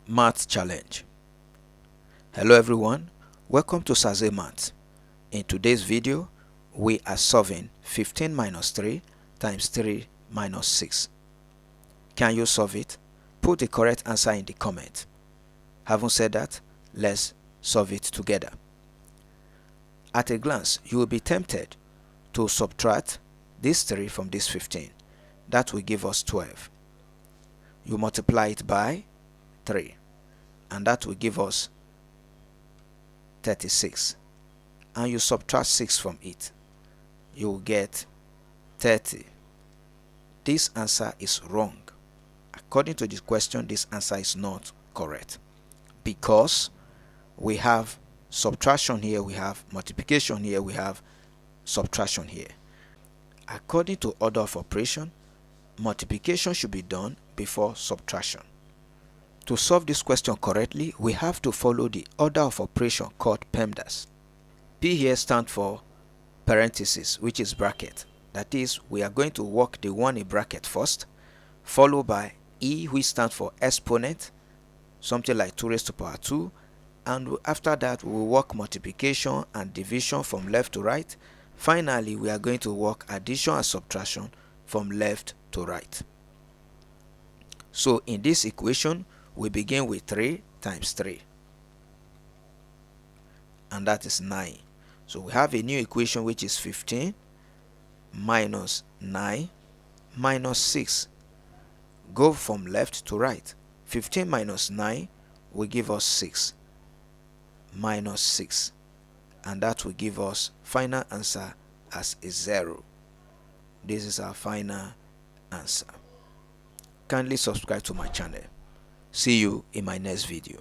Math Challenge. Hello everyone, welcome to Saze Math. In today's video, we are solving 15 minus 3 times 3 minus 6. Can you solve it? Put the correct answer in the comment. Having said that, let's solve it together. At a glance, you will be tempted to subtract this 3 from this 15. That will give us 12. You multiply it by 3, and that will give us 36, and you subtract 6 from it, you will get 30. This answer is wrong. According to this question, this answer is not correct because we have subtraction here, we have multiplication here, we have subtraction here. According to order of operation, multiplication should be done before subtraction. To solve this question correctly, we have to follow the order of operation called PEMDAS. P here stands for parenthesis, which is bracket. That is, we are going to work the one in bracket first, followed by E, which stands for exponent, something like 2 raised to power 2, and after that we will work multiplication and division from left to right. Finally, we are going to work addition and subtraction from left to right. So in this equation, we begin with 3 times 3, and that is 9. So we have a new equation which is 15 minus 9 minus 6. Go from left to right. 15 minus 9 will give us 6 minus 6, and that will give us final answer as a 0. This is our final answer. Kindly subscribe to my channel. See you in my next video.